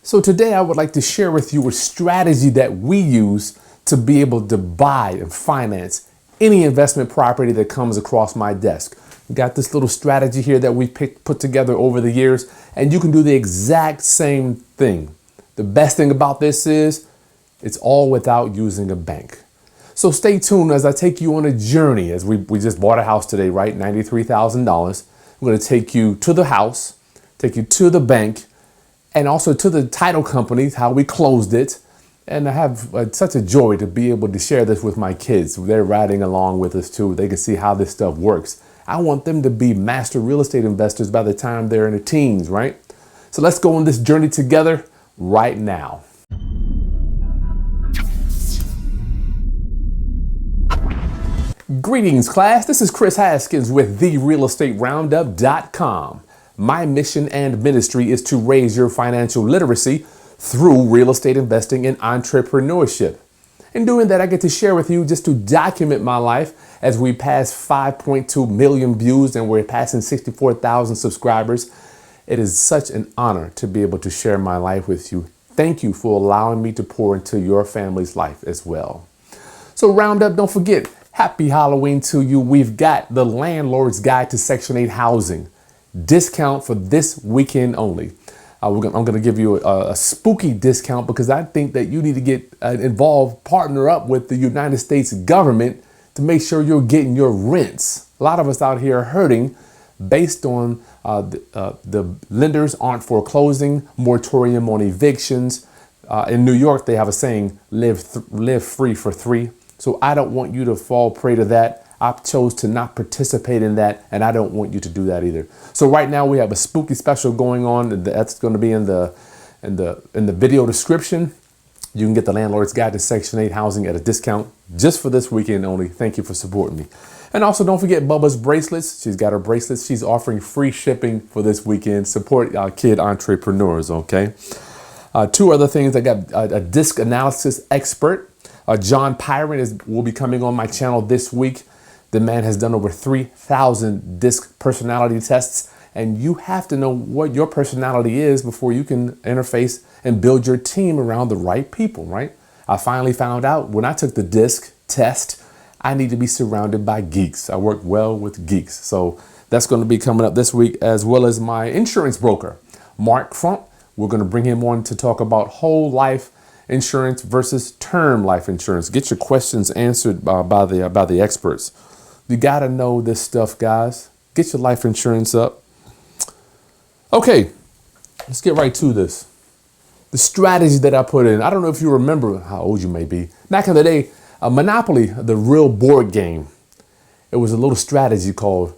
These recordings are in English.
So today I would like to share with you a strategy that we use to be able to buy and finance any investment property that comes across my desk. We got this little strategy here that we put together over the years, and you can do the exact same thing. The best thing about this is it's all without using a bank. So stay tuned as I take you on a journey, as we just bought a house today, right? $93,000. I'm going to take you to the house, take you to the bank, and also to the title company, how we closed it. And I have such a joy to be able to share this with my kids. They're riding along with us too. They can see how this stuff works. I want them to be master real estate investors by the time they're in their teens, right? So let's go on this journey together right now. Greetings, class. This is Kris Haskins with TheRealEstateRoundup.com. My mission and ministry is to raise your financial literacy through real estate investing and entrepreneurship. In doing that, I get to share with you just to document my life as we pass 5.2 million views and we're passing 64,000 subscribers. It is such an honor to be able to share my life with you. Thank you for allowing me to pour into your family's life as well. So Roundup, don't forget, happy Halloween to you. We've got the Landlord's Guide to Section 8 Housing. Discount for this weekend only. I'm going to give you a spooky discount because I think that you need to get involved, partner up with the United States government to make sure you're getting your rents. A lot of us out here are hurting based on the lenders aren't foreclosing, moratorium on evictions. In New York, they have a saying, live free for three. So I don't want you to fall prey to that. I chose to not participate in that, and I don't want you to do that either. So right now we have a spooky special going on. That's going to be in the video description. You can get the Landlord's Guide to Section 8 Housing at a discount just for this weekend only. Thank you for supporting me. And also don't forget Bubba's Bracelets. She's got her bracelets. She's offering free shipping for this weekend. Support our kid entrepreneurs, okay? Two other things. I got a disc analysis expert. John Pyron will be coming on my channel this week. The man has done over 3,000 disc personality tests, and you have to know what your personality is before you can interface and build your team around the right people, right? I finally found out when I took the disc test, I need to be surrounded by geeks. I work well with geeks. So that's going to be coming up this week, as well as my insurance broker, Mark Crump. We're going to bring him on to talk about whole life insurance versus term life insurance. Get your questions answered by the experts. You got to know this stuff, guys. Get your life insurance up. Okay, let's get right to this. The strategy that I put in. I don't know if you remember how old you may be. Back in the day, Monopoly, the real board game, it was a little strategy called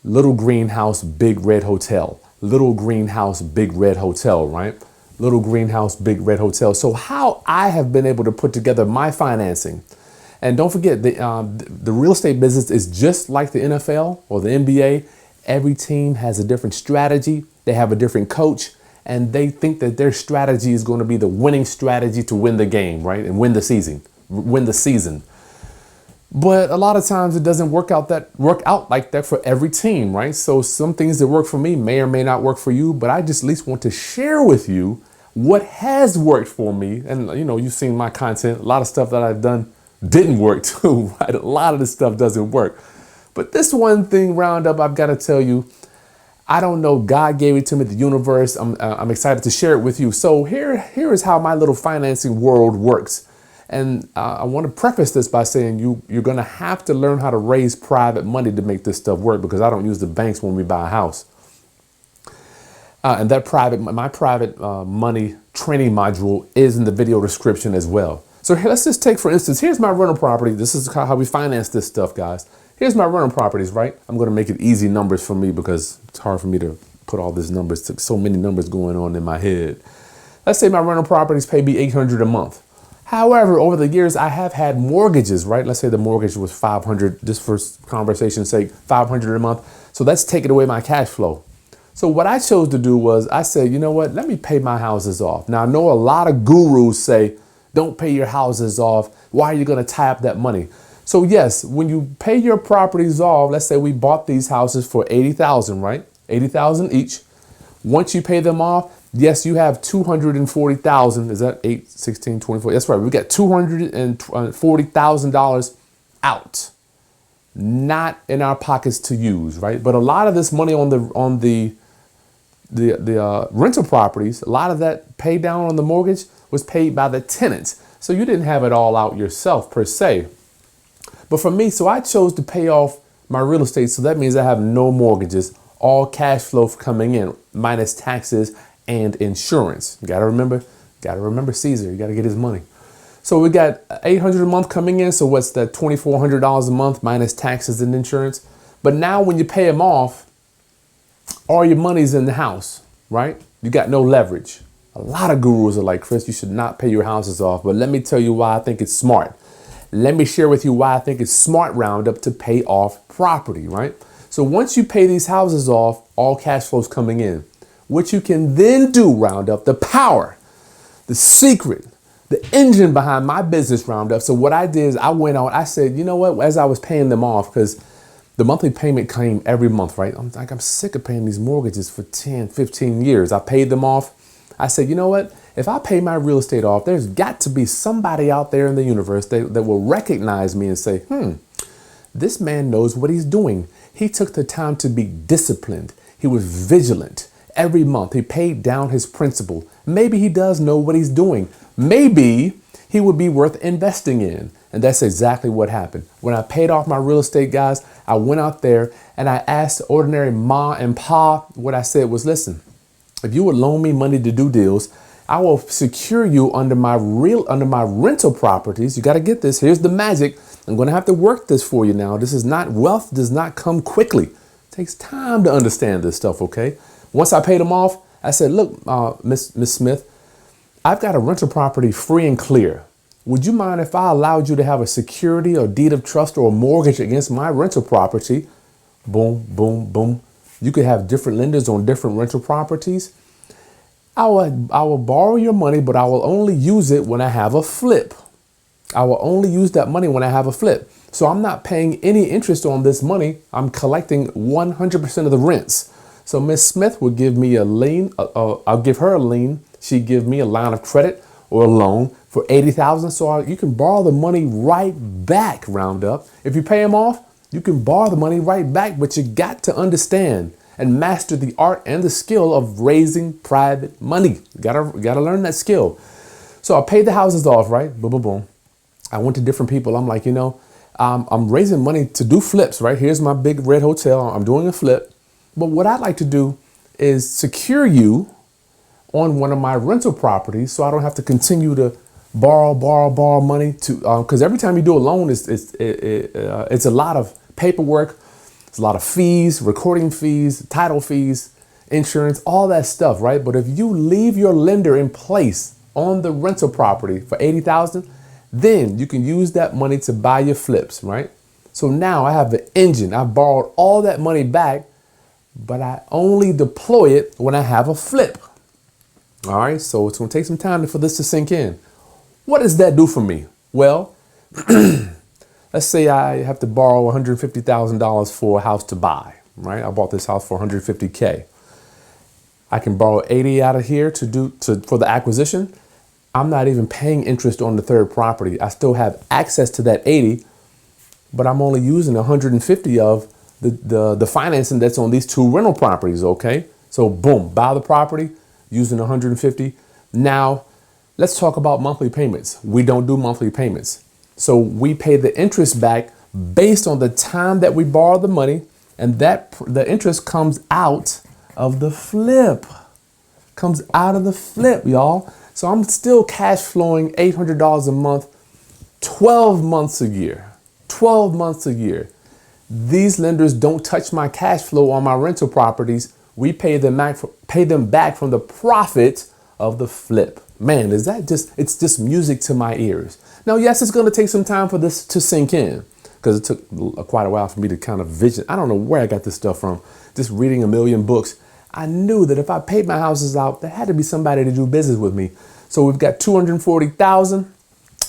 Little Greenhouse, Big Red Hotel. Little Greenhouse, Big Red Hotel, right? Little Greenhouse, Big Red Hotel. So how I have been able to put together my financing. And don't forget, the real estate business is just like the NFL or the NBA. Every team has a different strategy. They have a different coach, and they think that their strategy is going to be the winning strategy to win the game, right? And win the season. But a lot of times it doesn't work out like that for every team, right? So some things that work for me may or may not work for you, but I just at least want to share with you what has worked for me. And you know, you've seen my content, a lot of stuff that I've done didn't work too, right? A lot of this stuff doesn't work. But this one thing, Roundup, I've got to tell you, I don't know, God gave it to me, the universe. I'm excited to share it with you. So here is how my little financing world works. And I want to preface this by saying you're going to have to learn how to raise private money to make this stuff work, because I don't use the banks when we buy a house. And that my private money training module is in the video description as well. So here, let's just take, for instance, here's my rental property. This is how we finance this stuff, guys. Here's my rental properties, right? I'm going to make it easy numbers for me because it's hard for me to put all these numbers, so many numbers going on in my head. Let's say my rental properties pay me $800 a month. However, over the years, I have had mortgages, right? Let's say the mortgage was $500, just for conversation's sake, $500 a month. So that's taking away my cash flow. So what I chose to do was I said, you know what? Let me pay my houses off. Now, I know a lot of gurus say, don't pay your houses off. Why are you going to tie up that money? So yes, when you pay your properties off, let's say we bought these houses for $80,000, right? $80,000 each. Once you pay them off, Yes, you have 240,000. Is that 8, 16, 24? That's right. We got $240,000 out, not in our pockets to use, right? But a lot of this money on the rental properties, a lot of that pay down on the mortgage was paid by the tenants. So you didn't have it all out yourself per se. But for me, so I chose to pay off my real estate. So that means I have no mortgages, all cash flow coming in minus taxes and insurance. You got to remember Caesar. You got to get his money. So we got $800 a month coming in. So what's that? $2,400 a month minus taxes and insurance. But now when you pay them off, all your money's in the house, right? You got no leverage. A lot of gurus are like, Kris, you should not pay your houses off. But let me tell you why I think it's smart. Let me share with you why I think it's smart, Roundup, to pay off property, right? So once you pay these houses off, all cash flow's coming in. What you can then do, Roundup, the power, the secret, the engine behind my business, Roundup. So what I did is I went out, I said, you know what, as I was paying them off, because the monthly payment came every month, right? I'm sick of paying these mortgages for 10, 15 years. I paid them off. I said, you know what? If I pay my real estate off, there's got to be somebody out there in the universe that will recognize me and say, this man knows what he's doing. He took the time to be disciplined. He was vigilant. Every month he paid down his principal. Maybe he does know what he's doing. Maybe he would be worth investing in. And that's exactly what happened. When I paid off my real estate, guys, I went out there and I asked the ordinary ma and pa. What I said was, listen, if you would loan me money to do deals, I will secure you under my rental properties. You got to get this. Here's the magic. I'm going to have to work this for you now. This is not, wealth does not come quickly. It takes time to understand this stuff, okay? Once I paid them off, I said, look, Miss Smith, I've got a rental property free and clear. Would you mind if I allowed you to have a security or deed of trust or a mortgage against my rental property? Boom, boom, boom. You could have different lenders on different rental properties. I will borrow your money, but I will only use it when I have a flip. I will only use that money when I have a flip. So I'm not paying any interest on this money. I'm collecting 100% of the rents. So Miss Smith would give me a lien. I'll give her a lien. She'd give me a line of credit or a loan for $80,000. So you can borrow the money right back, Roundup. If you pay them off, you can borrow the money right back, but you got to understand and master the art and the skill of raising private money. You gotta learn that skill. So I paid the houses off, right? Boom, boom, boom. I went to different people. I'm like, I'm raising money to do flips, right? Here's my big red hotel. I'm doing a flip. But what I'd like to do is secure you on one of my rental properties so I don't have to continue to borrow money to, because every time you do a loan, it's a lot of paperwork. It's a lot of fees, recording fees, title fees, insurance, all that stuff, right? But if you leave your lender in place on the rental property for $80,000, then you can use that money to buy your flips, right? So now I have the engine. I borrowed all that money back, but I only deploy it when I have a flip. All right, so it's gonna take some time for this to sink in. What does that do for me? Well, let's say I have to borrow $150,000 for a house to buy, right? I bought this house for $150K. I can borrow 80 out of here for the acquisition. I'm not even paying interest on the third property. I still have access to that 80, but I'm only using 150 of the financing that's on these two rental properties, okay? So boom, buy the property using 150. Now, let's talk about monthly payments. We don't do monthly payments. So we pay the interest back based on the time that we borrow the money, and the interest comes out of the flip. Comes out of the flip, y'all. So I'm still cash flowing $800 a month, 12 months a year. 12 months a year. These lenders don't touch my cash flow on my rental properties. We pay them back from the profit of the flip. Man, it's just music to my ears. Now, yes, it's going to take some time for this to sink in because it took quite a while for me to kind of vision. I don't know where I got this stuff from. Just reading a million books. I knew that if I paid my houses out, there had to be somebody to do business with me. So we've got 240,000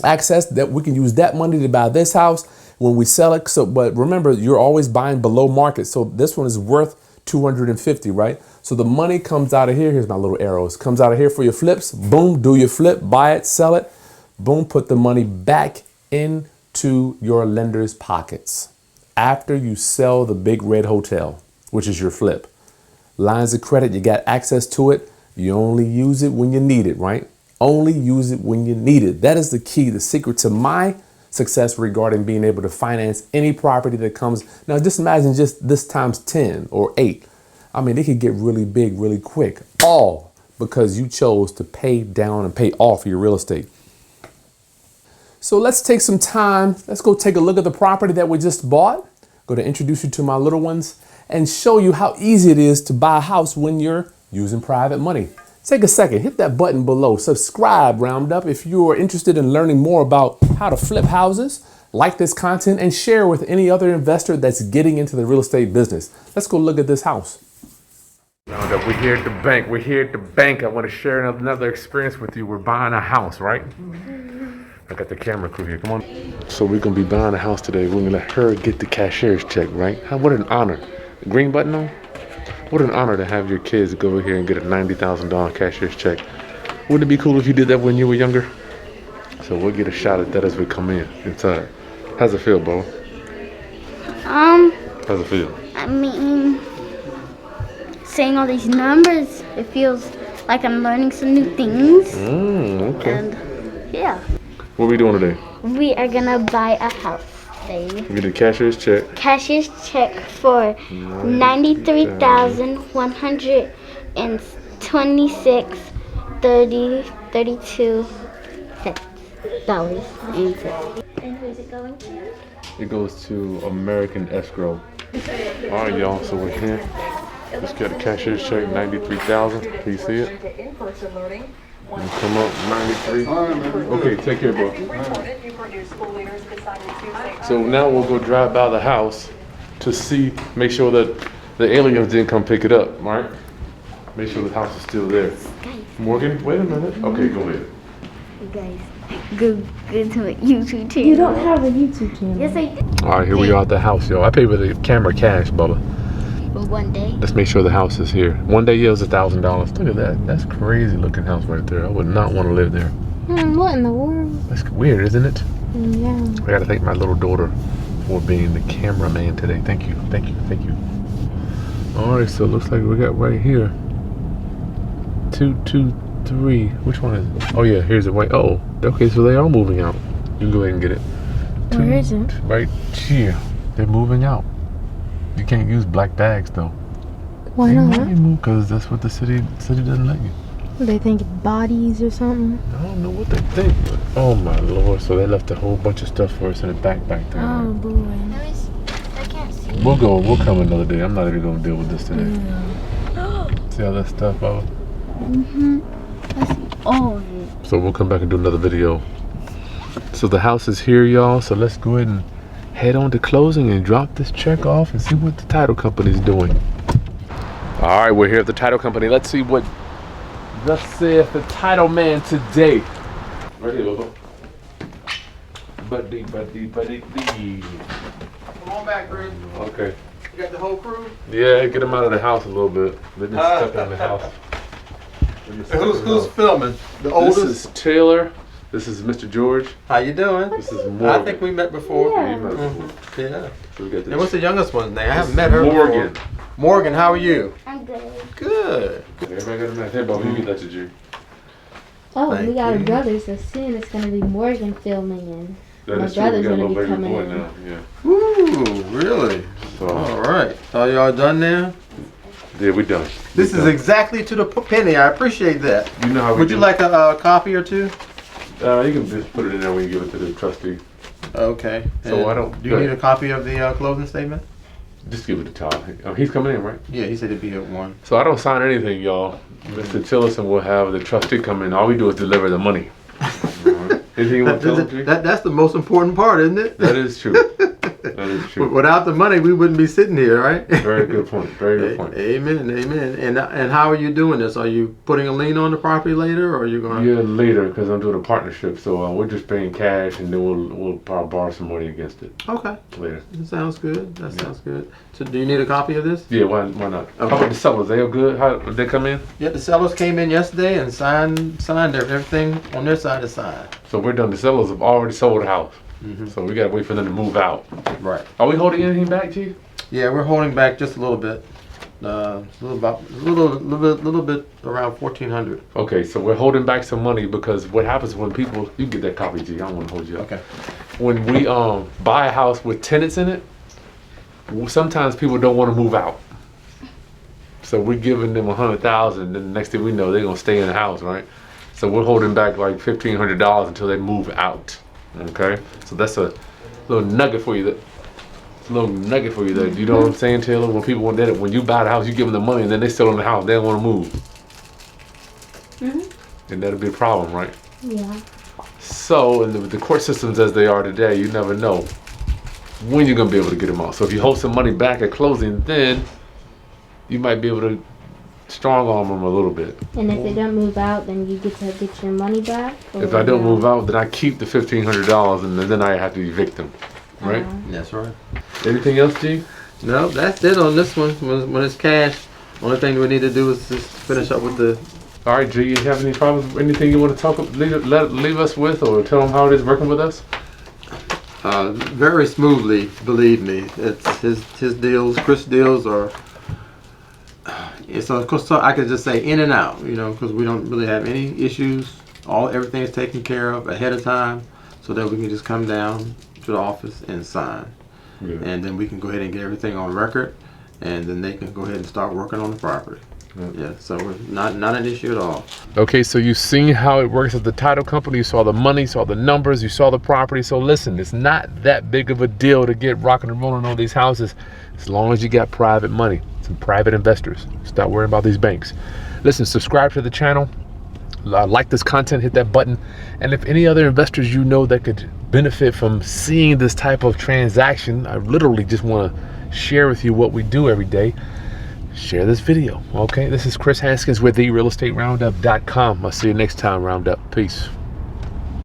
access that we can use that money to buy this house when we sell it. So, but remember, you're always buying below market. So this one is worth 250, right? So the money comes out of here. Here's my little arrows. Comes out of here for your flips. Boom, do your flip, buy it, sell it. Boom, put the money back into your lender's pockets after you sell the big red hotel, which is your flip. Lines of credit, you got access to it. You only use it when you need it, right? Only use it when you need it. That is the key, the secret to my success regarding being able to finance any property that comes. Now, just imagine just this times 10 or 8. I mean, it could get really big really quick, all because you chose to pay down and pay off your real estate. So let's take some time. Let's go take a look at the property that we just bought. Going to introduce you to my little ones and show you how easy it is to buy a house when you're using private money. Take a second, hit that button below, subscribe, round up if you are interested in learning more about how to flip houses, like this content, and share with any other investor that's getting into the real estate business. Let's go look at this house. Round up, we're here at the bank. We're here at the bank. I want to share another experience with you. We're buying a house, right? I got the camera crew here, come on. So we're gonna be buying a house today. We're gonna let her get the cashier's check, right? What an honor. The green button on? What an honor to have your kids go over here and get a $90,000 cashier's check. Wouldn't it be cool if you did that when you were younger? So we'll get a shot at that as we come inside. How's it feel, Bo? How's it feel? I mean, saying all these numbers, it feels like I'm learning some new things. Okay. And yeah. What are we doing today? We are gonna buy a house, baby. We get a cashier's check. Cashier's check for $93,126.32 dollars and cents. And who's it going to? It goes to American Escrow. All right, y'all. So we're here. Let's get a cashier's check, $93,000. Can you see it? And come up 93. Okay, take care, bro. So now we'll go drive by the house to see, make sure that the aliens didn't come pick it up, right? Make sure the house is still there. Morgan, wait a minute. Okay, go ahead. You guys, go to a YouTube channel. You don't have a YouTube channel. Yes, I do. All right, here we are at the house, y'all. I paid with the camera cash, Bubba. One day. Let's make sure the house is here. One day, yeah, it was $1,000. Look at that. That's crazy looking house right there. I would not want to live there. What in the world? That's weird, isn't it? Yeah. I gotta thank my little daughter for being the cameraman today. Thank you, thank you, thank you. All right, so it looks like we got right here 223. Which one is it? Oh yeah, here's the way. Oh, okay, so they are moving out. You can go ahead and get it. Where is it? Right here. They're moving out. You can't use black bags though. Why not? Because that's what the city doesn't let you. They think bodies or something. I don't know what they think, but oh my lord! So they left a whole bunch of stuff for us in the back there. Oh boy. I can't see. We'll come another day. I'm not even gonna deal with this today. See all that stuff, Bubba? I see all of it. So we'll come back and do another video. So the house is here, y'all. So let's go ahead and head on to closing and drop this check off and see what the title company is doing. All right, we're here at the title company. Let's see what thus saith the title man today. Right here, Bubba. Buddy. Come on back, Chris. Okay. You got the whole crew? Yeah, get them out of the house a little bit. They've been stuck in the house. Who's filming? The This oldest? is Taylor. This is Mr. George. How you doing? This is Morgan. I think we met before. Yeah. You met before. Yeah. So we got this. And what's the youngest one's name? I haven't This met is her Morgan. before. Morgan, how are you? I'm good. Good. Everybody got a match. Hey, Bubba, you get that to G. Oh, Thank we got you. a brother, so soon it's gonna be Morgan filming and That my is true. We brother's got a gonna little be baby coming boy in. now. Yeah. Ooh, really? So All right. Are y'all done now? yeah, we done. This is exactly to the penny. I appreciate that. You know how we Would do. you like a copy or two? You can just put it in there when you give it to the trustee. Okay. So And I don't- Do you need a copy of the closing statement? Just give it to Todd. He's coming in, right? Yeah, he said it'd be at 1. So I don't sign anything, y'all. Mr. Tillerson will have the trustee come in. All we do is deliver the money. All right. Anything you want to tell him, G? That's the most important part, isn't it? That is true. That is true. Without the money, we wouldn't be sitting here, right? Very good point. Very good point. Amen, amen. And how are you doing this? Are you putting a lien on the property later, or are you going to? Yeah, later, because I'm doing a partnership, so we're just paying cash, and then we'll probably borrow some money against it. Okay. Later. That sounds good. That sounds good. So, do you need a copy of this? Yeah, why not? Okay. How about the sellers? They all good? How did they come in? Yeah, the sellers came in yesterday and signed everything on their side is signed. So we're done. The sellers have already sold the house, so we gotta wait for them to move out. Right. Are we holding anything back, Chief? Yeah, we're holding back just a little bit. A little bit around 1,400. Okay, so we're holding back some money because what happens when people, you get that copy, G. I don't want to hold you up. Okay. When we buy a house with tenants in it, sometimes people don't want to move out. So we're giving them $100,000, and then the next thing we know, they're gonna stay in the house, right? So we're holding back like $1,500 until they move out. Okay, so that's a little nugget for you. That it's a little nugget for you. That you know what I'm saying, Taylor. When people want that, when you buy the house, you give them the money, and then they still in the house. They don't want to move, and that'll be a problem, right? Yeah. So, and the court systems as they are today, you never know when you're gonna be able to get them out. So if you hold some money back at closing, then you might be able to strong arm them a little bit. And if they don't move out, then you get to get your money back? If I don't move out, then I keep the $1,500, and then I have to evict them, right? That's right. Anything else, G? No, that's it on this one. When it's cash, only thing we need to do is just finish up with the. All right, G. You have any problems? Anything you want to leave us with, or tell them how it is working with us? Very smoothly, believe me. It's his deals, Chris deals are. So of course, so I could just say in and out, because we don't really have any issues. Everything is taken care of ahead of time, so that we can just come down to the office and sign, and then we can go ahead and get everything on record, and then they can go ahead and start working on the property. Yeah, so we're not an issue at all. Okay, so you've seen how it works at the title company. You saw the money, saw the numbers, you saw the property. So listen, it's not that big of a deal to get rocking and rolling on these houses, as long as you got private money, some private investors. Stop worrying about these banks. Listen, subscribe to the channel, like this content, hit that button, and if any other investors you know that could benefit from seeing this type of transaction, I literally just want to share with you what we do every day. Share this video. Okay, this is Kris Haskins with therealestateroundup.com. I'll see you next time. Roundup. Peace.